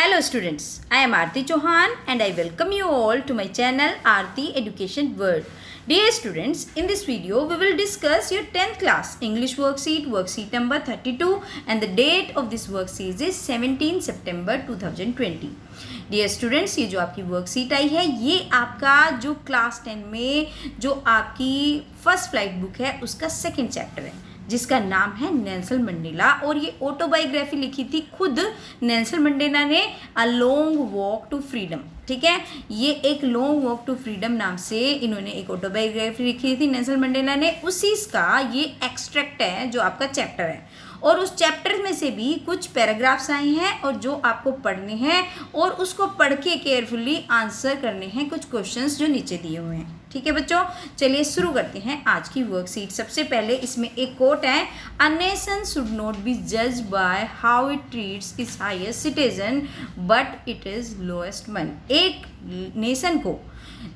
Hello students, I am Aarti Chauhan and I welcome you all to my channel Aarti Education World. Dear students, in this video we will discuss your 10th class English worksheet number 32 and the date of this worksheet is 17 September 2020. Dear students, ये जो आपकी worksheet आई है ये आपका जो class 10 में जो आपकी फर्स्ट फ्लाइट बुक है उसका सेकेंड चैप्टर है जिसका नाम है नेल्सन मंडेला और ये ऑटोबायोग्राफी लिखी थी खुद नेल्सन मंडेला ने a long walk to freedom. ठीक है, ये एक लॉन्ग वॉक टू फ्रीडम नाम से इन्होंने एक ऑटोबायोग्राफी लिखी थी नेल्सन मंडेला ने, उसी का ये एक्सट्रैक्ट है जो आपका चैप्टर है और उस चैप्टर में से भी कुछ पैराग्राफ्स आए हैं और जो आपको पढ़ने हैं और उसको पढ़ के केयरफुली आंसर करने हैं कुछ क्वेश्चंस जो नीचे दिए हुए हैं। ठीक है बच्चों, चलिए शुरू करते हैं आज की वर्कशीट। सबसे पहले इसमें एक कोट है, a nation should not be जज by how it treats its highest citizen but it is lowest one. एक नेशन को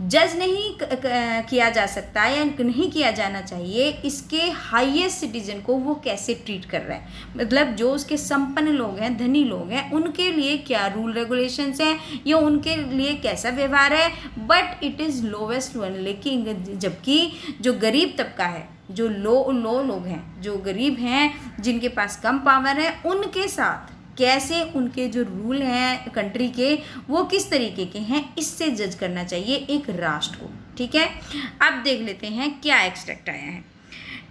जज नहीं किया जा सकता या नहीं किया जाना चाहिए इसके हाईएस्ट सिटीजन को वो कैसे ट्रीट कर रहा है, मतलब जो उसके संपन्न लोग हैं, धनी लोग हैं, उनके लिए क्या रूल रेगुलेशंस हैं या उनके लिए कैसा व्यवहार है, but it is lowest one. लेकिन जबकि जो गरीब तबका है, जो लो लोग हैं, जो गरीब हैं, जिनके पास कम पावर है, उनके साथ कैसे उनके जो रूल हैं कंट्री के वो किस तरीके के हैं, इससे जज करना चाहिए एक राष्ट्र को। ठीक है, अब देख लेते हैं क्या एक्सट्रैक्ट आया है।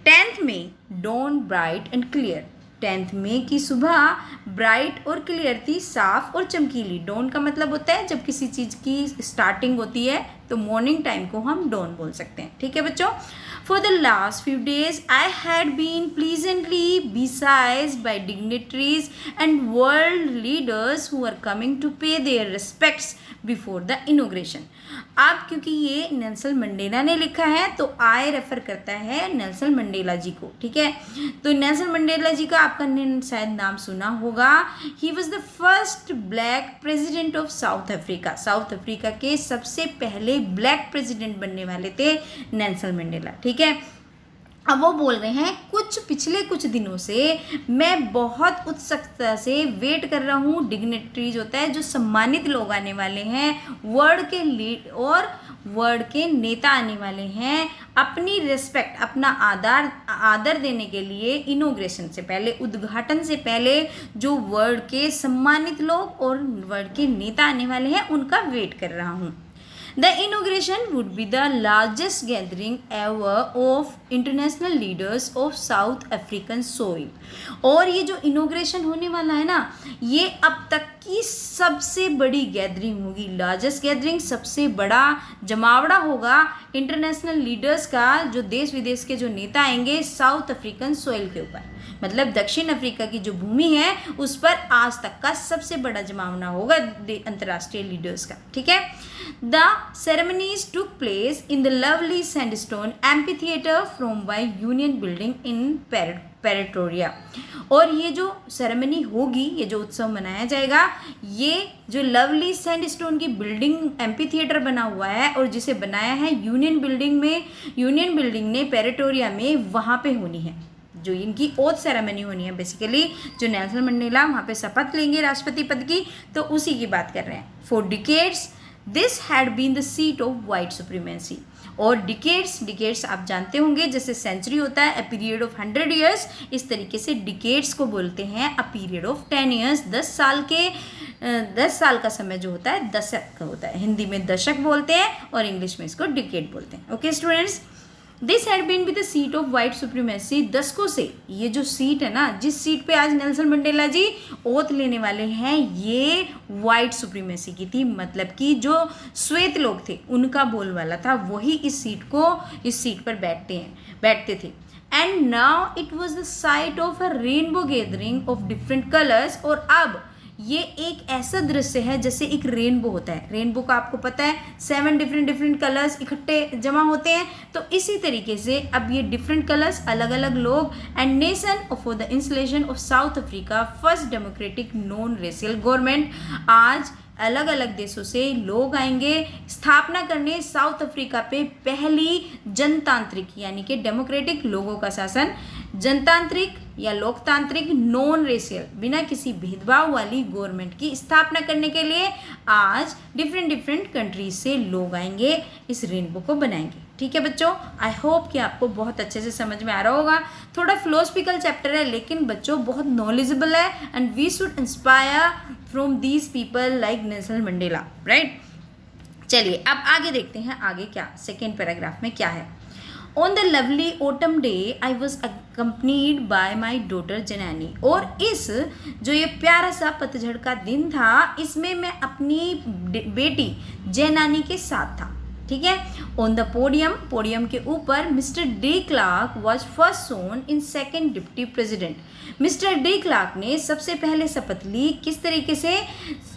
10th में don bright and clear, 10th में की सुबह ब्राइट और क्लियर थी, साफ और चमकीली। डॉन का मतलब होता है जब किसी चीज़ की स्टार्टिंग होती है तो मॉर्निंग टाइम को हम डॉन बोल सकते हैं। ठीक है बच्चों, For the last few days, I had been pleasantly besieged by dignitaries and world leaders who are coming to pay their respects before the inauguration. अब क्योंकि ये नेल्सन मंडेला ने लिखा है तो आई रेफर करता है नेल्सन मंडेला जी को। ठीक है, तो नेल्सन मंडेला जी का आपका शायद नाम सुना होगा। He was the first black president of south Africa. South Africa के सबसे पहले ब्लैक प्रेसिडेंट बनने वाले थे नेल्सन मंडेला। ठीक है, अब वो बोल रहे हैं पिछले कुछ दिनों से मैं बहुत उत्सुकता से वेट कर रहा हूँ। डिग्नेटरीज होता है जो सम्मानित लोग आने वाले हैं, वर्ल्ड के लीड और वर्ल्ड के नेता आने वाले हैं अपनी रिस्पेक्ट, अपना आदर देने के लिए इनोग्रेशन से पहले, उद्घाटन से पहले जो वर्ल्ड के सम्मानित लोग और वर्ल्ड के नेता आने वाले हैं उनका वेट कर रहा हूँ। The inauguration would be the largest gathering ever of international leaders of South African soil. और ये जो इनोग्रेशन होने वाला है ना, ये अब तक की सबसे बड़ी गैदरिंग होगी। लार्जेस्ट गैदरिंग, सबसे बड़ा जमावड़ा होगा इंटरनेशनल लीडर्स का, जो देश विदेश के जो नेता आएंगे साउथ अफ्रीकन सोइल के ऊपर, मतलब दक्षिण अफ्रीका की जो भूमि है उस पर आज तक का सबसे बड़ा जमावड़ा होगा अंतर्राष्ट्रीय लीडर्स का। ठीक है, the ceremonies took place in the lovely sandstone amphitheatre from by union building in Pretoria. और ये जो सेरेमनी होगी, ये जो उत्सव मनाया जाएगा, ये जो लवली सैंडस्टोन की बिल्डिंग एम्फीथिएटर बना हुआ है और जिसे बनाया है यूनियन बिल्डिंग ने प्रेटोरिया में, वहाँ पे होनी है। जो इनकी ओथ सेरेमनी होनी है, बेसिकली जो नेल्सन मंडेला वहाँ पे शपथ लेंगे राष्ट्रपति पद की, तो उसी की बात कर रहे हैं। For decades this had been the seat of white supremacy. और डिकेड्स आप जानते होंगे, जैसे सेंचुरी होता है अ पीरियड ऑफ 100 ईयर्स, इस तरीके से डिकेड्स को बोलते हैं अ पीरियड ऑफ 10 ईयर्स। 10 साल का समय जो होता है दशक का होता है। हिंदी में दशक बोलते हैं और इंग्लिश में इसको डिकेड बोलते हैं। Okay students, this had been with the seat of white supremacy. दशकों से ये जो सीट है ना, जिस सीट पे आज नेल्सन मंडेला जी ओथ लेने वाले हैं, ये वाइट सुप्रीमेसी की थी, मतलब कि जो श्वेत लोग थे उनका बोलबाला था, वही इस सीट पर बैठते थे। And now it was the site of a rainbow gathering of different colours. और अब ये एक ऐसा दृश्य है जैसे एक रेनबो होता है। रेनबो का आपको पता है 7 डिफरेंट कलर्स इकट्ठे जमा होते हैं, तो इसी तरीके से अब ये डिफरेंट कलर्स, अलग अलग लोग, and nation for the installation of south Africa first democratic non racial government. आज अलग अलग देशों से लोग आएंगे स्थापना करने साउथ अफ्रीका पे पहली जनतांत्रिक यानी कि डेमोक्रेटिक लोगों का शासन, जनतांत्रिक या लोकतांत्रिक नॉन रेशियल बिना किसी भेदभाव वाली गवर्नमेंट की स्थापना करने के लिए आज डिफरेंट कंट्रीज से लोग आएंगे, इस रेनबो को बनाएंगे। ठीक है बच्चों, आई होप कि आपको बहुत अच्छे से समझ में आ रहा होगा। थोड़ा फिलोसफिकल चैप्टर है लेकिन बच्चों बहुत नॉलेजेबल है and we should inspire from these people like Nelson Mandela, right. चलिए अब आगे देखते हैं, आगे क्या सेकेंड पैराग्राफ में क्या है। On the lovely autumn day I was accompanied by my daughter Janani. और इस जो ये प्यारा सा पतझड़ का दिन था, इसमें मैं अपनी बेटी जैनानी के साथ था। ठीक है। ऑन द पोडियम के ऊपर mister de Klerk was first sworn in second deputy president. Mister de Klerk ने सबसे पहले शपथ ली, किस तरीके से,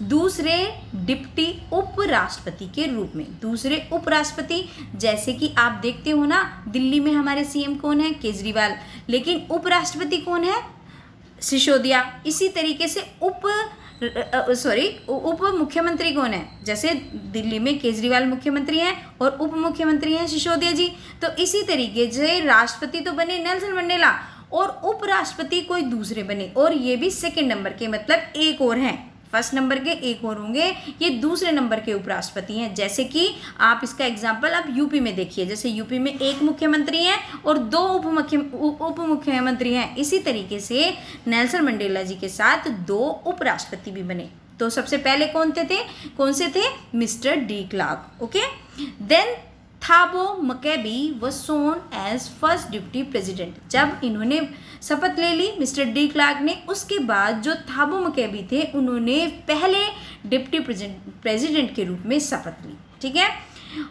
दूसरे डिप्टी उपराष्ट्रपति के रूप में। दूसरे उपराष्ट्रपति, जैसे कि आप देखते हो ना, दिल्ली में हमारे सीएम कौन है, केजरीवाल, लेकिन उपराष्ट्रपति कौन है, सिसोदिया। इसी तरीके से उप मुख्यमंत्री कौन है, जैसे दिल्ली में केजरीवाल मुख्यमंत्री हैं और उप मुख्यमंत्री हैं सिसोदिया जी। तो इसी तरीके से राष्ट्रपति तो बने नेल्सन मंडेला और उपराष्ट्रपति कोई दूसरे बने, और ये भी सेकंड नंबर के, मतलब एक और हैं, फर्स्ट नंबर के एक और होंगे, ये दूसरे नंबर के उपराष्ट्रपति हैं। जैसे कि आप इसका एग्जाम्पल आप यूपी में देखिए, जैसे यूपी में एक मुख्यमंत्री हैं और दो उप मुख्यमंत्री हैं। इसी तरीके से नेल्सन मंडेला जी के साथ दो उपराष्ट्रपति भी बने। तो सबसे पहले कौन से थे, mister de Klerk. Okay, then Thabo मकेबी was sworn as first deputy president. जब इन्होंने शपथ ले ली मिस्टर डी क्लार्क ने, उसके बाद जो थाबो मकेबी थे उन्होंने पहले डिप्टी प्रेजिडेंट के रूप में शपथ ली। ठीक है।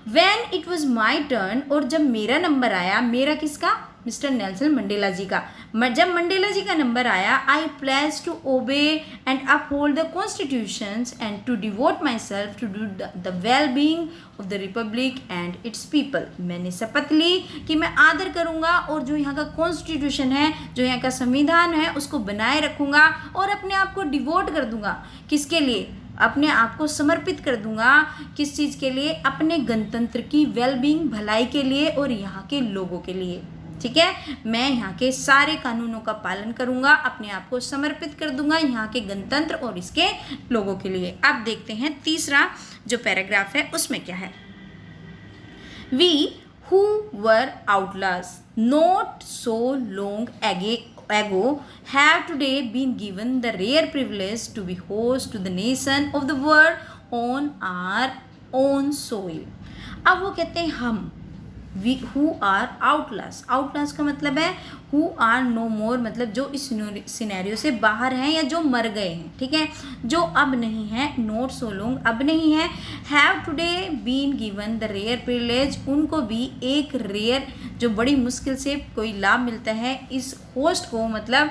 When it was my turn, और जब मेरा नंबर आया, मेरा किसका, मिस्टर नेल्सन मंडेला जी का, जब मंडेला जी का नंबर आया, I pledge to obey and uphold the constitutions and to devote myself to do the well being of the republic and its people. मैंने शपथ ली कि मैं आदर करूँगा और जो यहाँ का कॉन्स्टिट्यूशन है, जो यहाँ का संविधान है, उसको बनाए रखूँगा और अपने आप को डिवोट कर दूँगा। किसके लिए, अपने आप को समर्पित कर दूंगा, किस चीज़ के लिए, अपने गणतंत्र की वेलबींग, भलाई के लिए और यहाँ के लोगों के लिए। ठीक है, मैं यहाँ के सारे कानूनों का पालन करूँगा, अपने आप को समर्पित कर दूंगा यहाँ के गणतंत्र और इसके लोगों के लिए। अब देखते हैं तीसरा जो पैराग्राफ है उसमें क्या है। We who were outlaws not so long ago have today been given the rare privilege to be host to the nation of the world on our own soil। अब वो कहते हैं हम, वी हु आर आउटलास का मतलब है who are no मोर, मतलब जो इस सिनेरियो से बाहर हैं या जो मर गए हैं। ठीक है, जो अब नहीं है, नॉट सो लॉन्ग अब नहीं है, have today been given the rare privilege, उनको भी एक रेयर, जो बड़ी मुश्किल से कोई लाभ मिलता है इस होस्ट को, मतलब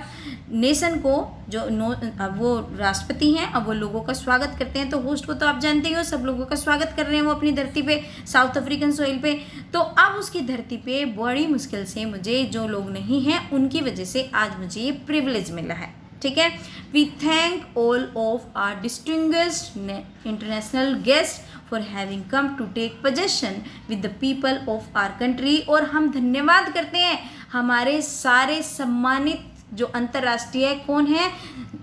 नेशन को, जो अब वो राष्ट्रपति हैं, अब वो लोगों का स्वागत करते हैं। तो होस्ट को तो आप जानते ही हो, सब लोगों का स्वागत कर रहे हैं वो अपनी धरती पे, साउथ अफ्रीकन सोइल पे। तो अब उसकी धरती पे बड़ी मुश्किल से मुझे, जो लोग नहीं हैं उनकी वजह से आज मुझे ये प्रिविलेज मिला है। ठीक है, we thank all of our distinguished international guest for having come to take possession with the people of our country. और हम धन्यवाद करते हैं हमारे सारे सम्मानित जो अंतर्राष्ट्रीय कौन है,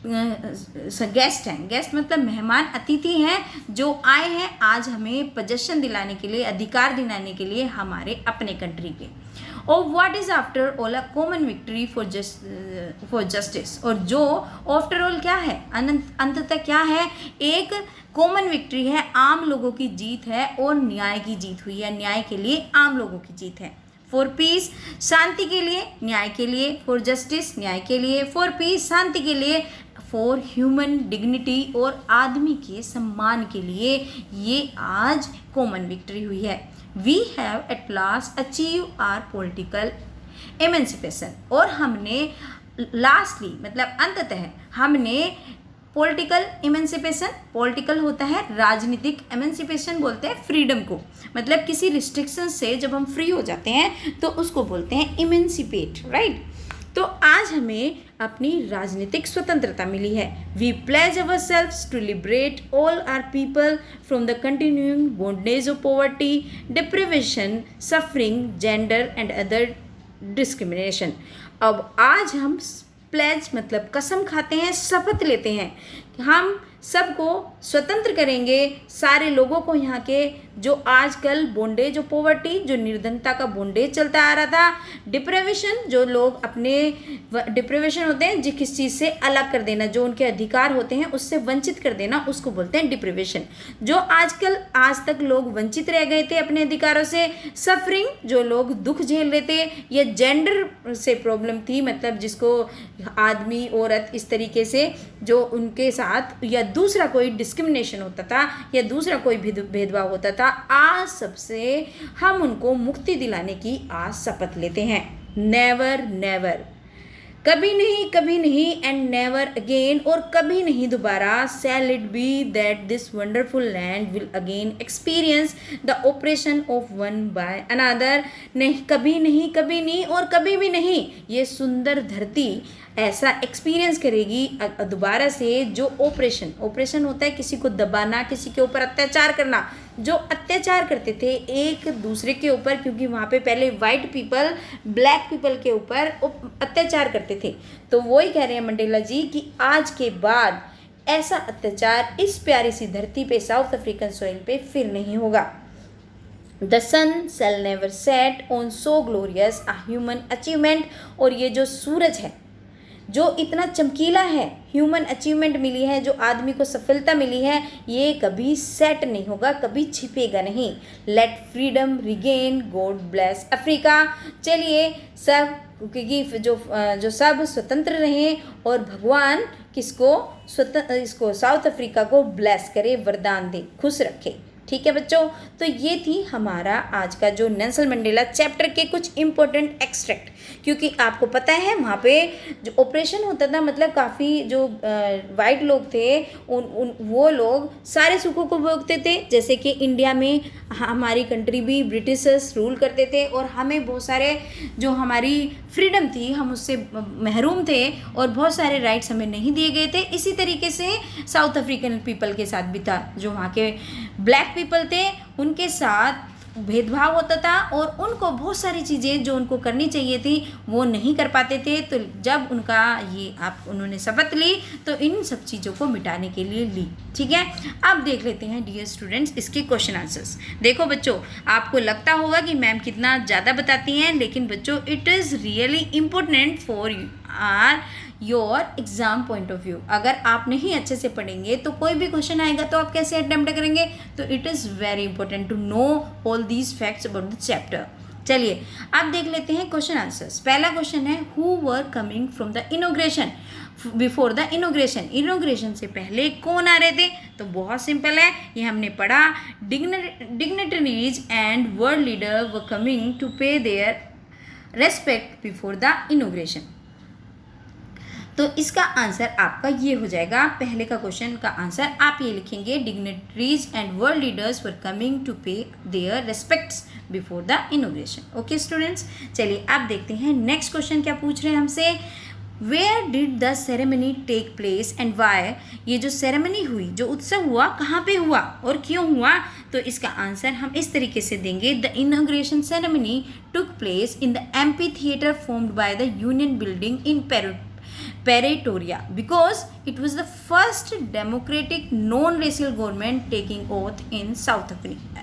गेस्ट हैं, गेस्ट मतलब मेहमान अतिथि हैं, जो आए हैं आज हमें पोजेशन दिलाने के लिए, अधिकार दिलाने के लिए हमारे अपने कंट्री के। और what is after all a common victory for justice, और जो आफ्टर ऑल क्या है, अंततः क्या है, एक कॉमन विक्ट्री है, आम लोगों की जीत है और न्याय की जीत हुई है, न्याय के लिए आम लोगों की जीत है। फॉर पीस शांति के लिए, न्याय के लिए, फॉर जस्टिस न्याय के लिए, फॉर पीस शांति के लिए, फॉर ह्यूमन डिग्निटी और आदमी के सम्मान के लिए ये आज कॉमन विक्ट्री हुई है। We have at last achieve our political emancipation, और हमने लास्टली मतलब अंततः हमने पॉलिटिकल इमेंसिपेशन, पॉलिटिकल होता है राजनीतिक, एमेंसिपेशन बोलते हैं फ्रीडम को, मतलब किसी रिस्ट्रिक्शन से जब हम फ्री हो जाते हैं तो उसको बोलते हैं इमेंसिपेट, राइट। तो आज हमें अपनी राजनीतिक स्वतंत्रता मिली है। We pledge ourselves to liberate all our people from the continuing bondage of poverty, deprivation, suffering, gender and other discrimination. अब आज हम प्लेज मतलब कसम खाते हैं, शपथ लेते हैं कि हम सबको स्वतंत्र करेंगे, सारे लोगों को यहाँ के जो आजकल बोंडेज जो पॉवर्टी जो निर्धनता का बोंडेज चलता आ रहा था, डिप्रेवेशन जो लोग अपने डिप्रेवेशन होते हैं जिस किस चीज़ से अलग कर देना, जो उनके अधिकार होते हैं उससे वंचित कर देना, उसको बोलते हैं डिप्रेवेशन। जो आजकल आज तक लोग वंचित रह गए थे अपने अधिकारों से, सफरिंग जो लोग दुख झेल रहे थे, या जेंडर से प्रॉब्लम थी मतलब जिसको आदमी औरत इस तरीके से जो उनके साथ या दूसरा कोई डिस्क्रिमिनेशन होता था या दूसरा कोई भेदभाव होता था, आज सबसे हम उनको मुक्ति दिलाने की आज शपथ लेते हैं। नेवर नेवर, कभी नहीं एंड नेवर अगेन, और कभी नहीं दोबारा, shall it be that this wonderful land will again experience the operation of one by another. नहीं, कभी नहीं और कभी भी नहीं, ये सुंदर धरती ऐसा एक्सपीरियंस करेगी दोबारा से जो ऑपरेशन होता है किसी को दबाना, किसी के ऊपर अत्याचार करना, जो अत्याचार करते थे एक दूसरे के ऊपर, क्योंकि वहाँ पे पहले वाइट पीपल ब्लैक पीपल के ऊपर अत्याचार करते थे। तो वही कह रहे हैं मंडेला जी कि आज के बाद ऐसा अत्याचार इस प्यारी सी धरती पे, साउथ अफ्रीकन सॉइल पे फिर नहीं होगा। The sun shall never set on so glorious a human achievement, और ये जो सूरज है जो इतना चमकीला है, ह्यूमन अचीवमेंट मिली है, जो आदमी को सफलता मिली है, ये कभी सेट नहीं होगा, कभी छिपेगा नहीं। Let freedom reign, God bless Africa. चलिए सब क्योंकि जो सब स्वतंत्र रहें और भगवान इसको साउथ अफ्रीका को ब्लेस करे, वरदान दे, खुश रखे। ठीक है बच्चों, तो ये थी हमारा आज का जो नेल्सन मंडेला चैप्टर के कुछ इम्पोर्टेंट एक्सट्रैक्ट, क्योंकि आपको पता है वहाँ पे जो ऑपरेशन होता था मतलब काफ़ी जो वाइट लोग थे वो लोग सारे सुखों को भोगते थे। जैसे कि इंडिया में हमारी कंट्री भी ब्रिटिशर्स रूल करते थे और हमें बहुत सारे जो हमारी फ्रीडम थी हम उससे महरूम थे और बहुत सारे राइट्स हमें नहीं दिए गए थे। इसी तरीके से साउथ अफ्रीकन पीपल के साथ भी था, जो वहाँ के ब्लैक पीपल थे उनके साथ भेदभाव होता था और उनको बहुत सारी चीज़ें जो उनको करनी चाहिए थी वो नहीं कर पाते थे। तो जब उन्होंने शपथ ली तो इन सब चीज़ों को मिटाने के लिए ली। ठीक है, अब देख लेते हैं डियर स्टूडेंट्स इसके क्वेश्चन आंसर्स। देखो बच्चों, आपको लगता होगा कि मैम कितना ज़्यादा बताती हैं, लेकिन बच्चों it is really important for your exam point of view. अगर आप नहीं अच्छे से पढ़ेंगे तो कोई भी क्वेश्चन आएगा तो आप कैसे अटेम्प्ट करेंगे। तो it is very important to know all these facts about the chapter. चलिए अब देख लेते हैं क्वेश्चन आंसर्स। पहला क्वेश्चन है who were coming from the inauguration, before the inauguration. Inauguration से पहले कौन आ रहे थे? तो बहुत सिंपल है, ये हमने पढ़ा, dignitaries and world leader were coming to pay their respect before the inauguration. तो इसका आंसर आपका ये हो जाएगा। पहले का क्वेश्चन का आंसर आप ये लिखेंगे, dignitaries and world leaders were coming to pay their respects before the inauguration. Okay students, चलिए आप देखते हैं नेक्स्ट क्वेश्चन क्या पूछ रहे हैं हमसे। Where did the ceremony take place and why. ये जो सेरेमनी हुई, जो उत्सव हुआ, कहाँ पे हुआ और क्यों हुआ? तो इसका आंसर हम इस तरीके से देंगे, the inauguration ceremony took place in the amphi theatre formed by the union building in Pretoria, because it was the first democratic non-racial government taking oath in South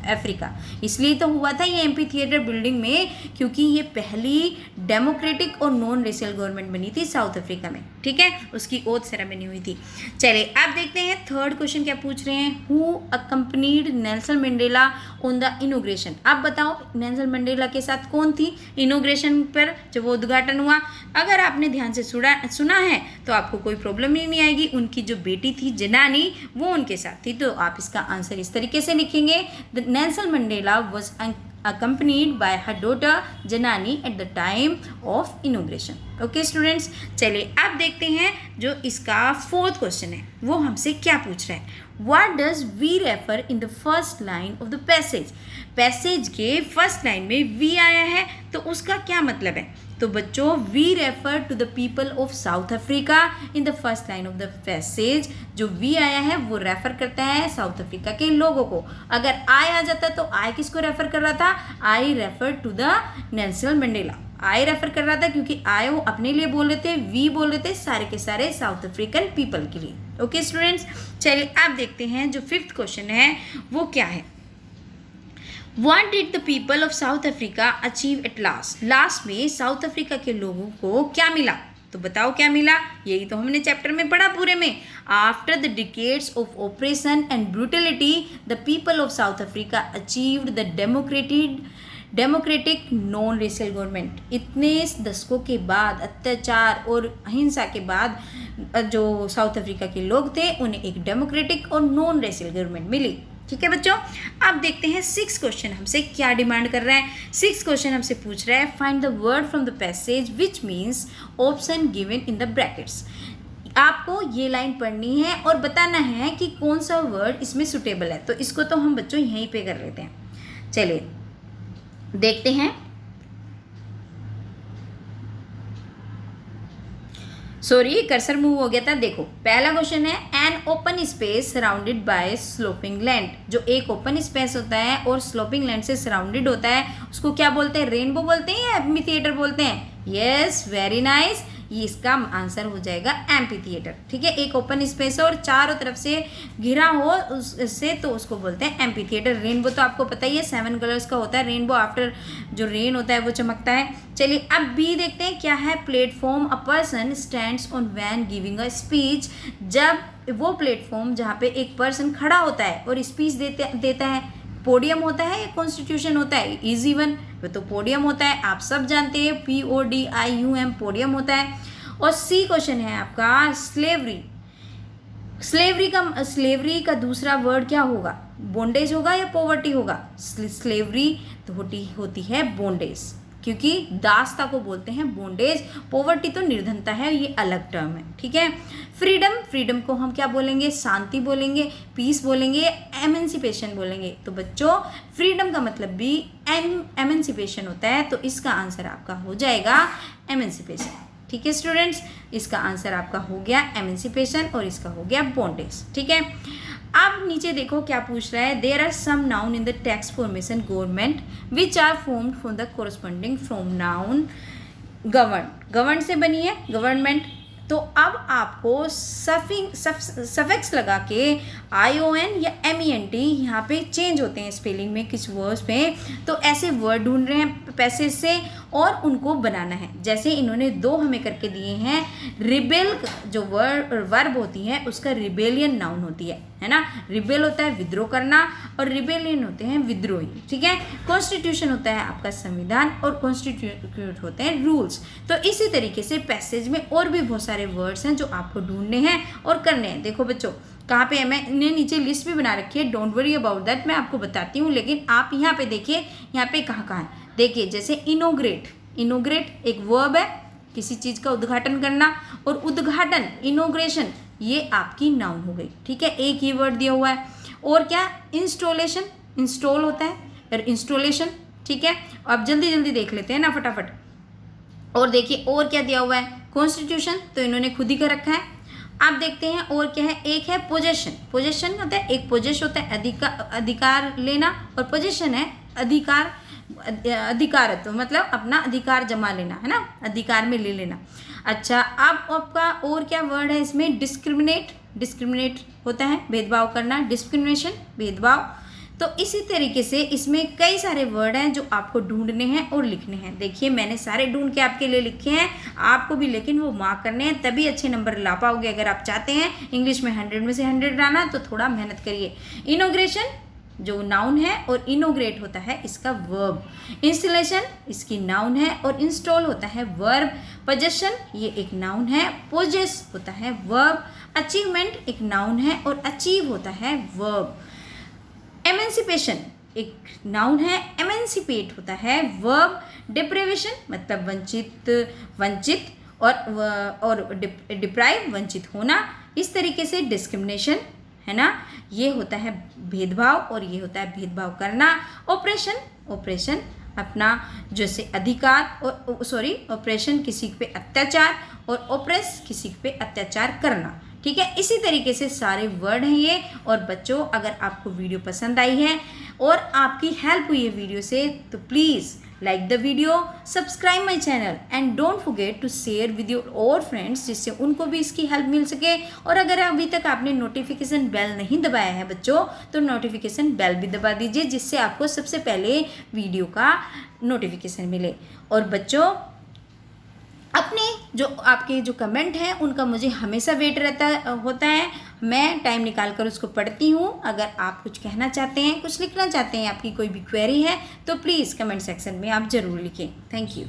Africa। इसलिए तो हुआ था ये एम्पी थिएटर बिल्डिंग में, क्योंकि ये पहली democratic और नॉन रेशियल गवर्नमेंट बनी थी साउथ अफ्रीका में। ठीक है, उसकी ओथ सेरेमनी हुई थी। चलिए अब देखते हैं थर्ड क्वेश्चन क्या पूछ रहे हैं, who accompanied Nelson Mandela on the inauguration. अब बताओ नेल्सन मंडेला के साथ कौन थी इनॉग्रेशन पर जब वो उद्घाटन हुआ? अगर आपने ध्यान से सुना है तो आपको कोई प्रॉब्लम ही नहीं आएगी। उनकी जो बेटी थी जनानी, वो उनके साथ थी। तो आप इसका आंसर इस तरीके से लिखेंगे, the Nelson Mandela was accompanied by her daughter Janani at the time of inauguration। Okay students, चलिए अब देखते हैं जो इसका फोर्थ क्वेश्चन है वो हमसे क्या पूछ रहा है। What does we refer in the first line of the passage। Passage के फर्स्ट लाइन में we आया है तो उसका क्या मतलब है? तो बच्चों we refer to the people of South Africa in the first line of the passage। जो we आया है वो रेफर करता है साउथ अफ्रीका के लोगों को। अगर I आ जाता तो I किसको रेफर कर रहा था? I refer to the Nelson Mandela. I refer कर रहा था क्योंकि आई वो अपने लिए बोल रहे थे, वी बोल रहे थे सारे के सारे साउथ अफ्रीकन पीपल के लिए। ओके स्टूडेंट्स, चलिए आप देखते हैं जो 5th क्वेश्चन है वो क्या है। What did the people of South Africa achieve at last? Last में साउथ अफ्रीका के लोगों को क्या मिला? तो बताओ क्या मिला? यही तो हमने चैप्टर में पढ़ा पूरे में। After the decades of operation and brutality the people of south Africa achieved the democratic non racial government. इतने दशकों के बाद, अत्याचार और अहिंसा के बाद जो साउथ अफ्रीका के लोग थे उन्हें एक डेमोक्रेटिक और नॉन रेशियल गवर्नमेंट मिली। ठीक है बच्चों, अब देखते हैं 6 क्वेश्चन हमसे क्या डिमांड कर रहा है। 6 क्वेश्चन हमसे पूछ रहा है find the word from the passage which means option given in the brackets. आपको ये लाइन पढ़नी है और बताना है कि कौन सा वर्ड इसमें सुटेबल है। तो इसको तो हम बच्चों यहीं पे कर लेते हैं। चलिए देखते हैं। सॉरी कर्सर मूव हो गया था। देखो पहला क्वेश्चन है an open space surrounded by sloping land. जो एक ओपन स्पेस होता है और स्लोपिंग लैंड से सराउंडेड होता है उसको क्या बोलते हैं? रेनबो बोलते हैं या एम्फी थिएटर बोलते हैं? Yes, very nice. ये इसका आंसर हो जाएगा एम्फी थिएटर। ठीक है, एक ओपन स्पेस और चारों तरफ से घिरा हो उससे तो उसको बोलते हैं एम्फी थिएटर। रेनबो तो आपको पता ही है 7 कलर्स का होता है। रेनबो आफ्टर जो रेन होता है वो चमकता है। चलिए अब बी देखते हैं क्या है। Platform a person stands on when giving a speech. जब वो प्लेटफॉर्म जहाँ पे एक पर्सन खड़ा होता है और स्पीच देता है, पोडियम होता है या कॉन्स्टिट्यूशन होता है? इजी वन, वो तो पोडियम होता है, आप सब जानते हैं, PODIUM पोडियम होता है। और सी क्वेश्चन है आपका स्लेवरी। स्लेवरी का दूसरा वर्ड क्या होगा? बॉन्डेज होगा या पॉवर्टी होगा? स्लेवरी तो होती है बॉन्डेज, क्योंकि दासता को बोलते हैं बॉन्डेज। पॉवर्टी तो निर्धनता है, ये अलग टर्म है। ठीक है, फ्रीडम को हम क्या बोलेंगे? शांति बोलेंगे, पीस बोलेंगे, एमेंसिपेशन बोलेंगे। तो बच्चों फ्रीडम का मतलब भी एमेंसिपेशन होता है, तो इसका आंसर आपका हो जाएगा एमेंसिपेशन। ठीक है स्टूडेंट्स, इसका आंसर आपका हो गया एमेंसिपेशन और इसका हो गया बॉन्डेज। ठीक है, अब नीचे देखो क्या पूछ रहा है। There are some noun in the text formation government which are formed from the corresponding from noun govern से बनी है गवर्नमेंट। तो अब आपको सफिक्स लगा के ION या MENT यहाँ पे चेंज होते हैं स्पेलिंग में कुछ वर्ड्स पे। तो ऐसे वर्ड ढूंढ रहे हैं पैसेज से और उनको बनाना है। जैसे इन्होंने 2 हमें करके दिए हैं। रिबेल जो वर्ब होती है उसका रिबेलियन नाउन होती है ना। रिबेल होता है विद्रोह करना और रिबेलियन होते हैं विद्रोही। ठीक है, कॉन्स्टिट्यूशन होता है आपका संविधान और कॉन्स्टिट्यूट होते हैं रूल्स। तो इसी तरीके से पैसेज में और भी बहुत सारे वर्ड्स हैं जो आपको ढूंढने हैं और करने हैं। देखो बच्चों कहाँ पे है, मैंने नीचे लिस्ट भी बना रखी है, डोंट वरी अबाउट दैट, मैं आपको बताती हूँ। लेकिन आप यहाँ पे देखिए, यहाँ पे कहाँ है देखिए। जैसे इनोग्रेट एक वर्ब है, किसी चीज़ का उद्घाटन करना, और उद्घाटन इनोग्रेशन ये आपकी नाउन हो गई। ठीक है, एक ही वर्ड दिया हुआ है। और क्या, इंस्टॉल होता है और इंस्टॉलेशन। ठीक है, अब जल्दी जल्दी देख लेते हैं ना फटाफट। और देखिए और क्या दिया हुआ है, कॉन्स्टिट्यूशन तो इन्होंने खुद ही कर रखा है। आप देखते हैं और क्या है, एक है पोजेशन होता है, एक पोजेस होता है अधिकार लेना, और पोजेशन है अधिकारत्व मतलब अपना अधिकार जमा लेना, है ना, अधिकार में ले लेना। अच्छा, अब आपका और क्या वर्ड है इसमें, डिस्क्रिमिनेट होता है भेदभाव करना, डिस्क्रिमिनेशन भेदभाव। तो इसी तरीके से इसमें कई सारे वर्ड हैं जो आपको ढूंढने हैं और लिखने हैं। देखिए मैंने सारे ढूंढ के आपके लिए लिखे हैं, आपको भी लेकिन वो मार्क करने हैं, तभी अच्छे नंबर ला पाओगे। अगर आप चाहते हैं इंग्लिश में 100 में से 100 लाना तो थोड़ा मेहनत करिए। इनोग्रेशन जो नाउन है और इनोग्रेट होता है इसका वर्ब। इंस्टॉलेशन इसकी नाउन है और इंस्टॉल होता है वर्ब। पोजेशन ये एक नाउन है, पोजेस होता है वर्ब। अचीवमेंट एक नाउन है और अचीव होता है वर्ब। एमेंसिपेशन एक नाउन है, एमेंसिपेट होता है वर्ब। डिप्रेवेशन मतलब वंचित और डिप्राइव वंचित होना। इस तरीके से डिस्क्रिमिनेशन है ना, ये होता है भेदभाव और ये होता है भेदभाव करना। ऑपरेशन अपना जैसे अधिकार और ऑपरेशन किसी पे अत्याचार और ऑपरेस किसी पे अत्याचार करना। ठीक है, इसी तरीके से सारे वर्ड हैं ये। और बच्चों अगर आपको वीडियो पसंद आई है और आपकी हेल्प हुई है वीडियो से तो please like the video, subscribe my channel and don't forget to share with your और फ्रेंड्स, जिससे उनको भी इसकी हेल्प मिल सके। और अगर अभी तक आपने नोटिफिकेशन बेल नहीं दबाया है बच्चों, तो नोटिफिकेशन बेल भी दबा दीजिए, जिससे आपको सबसे पहले वीडियो का नोटिफिकेशन मिले। और बच्चों, अपने जो आपके जो कमेंट हैं उनका मुझे हमेशा वेट होता है। मैं टाइम निकाल कर उसको पढ़ती हूँ। अगर आप कुछ कहना चाहते हैं, कुछ लिखना चाहते हैं, आपकी कोई भी क्वेरी है, तो प्लीज़ कमेंट सेक्शन में आप ज़रूर लिखें। Thank you.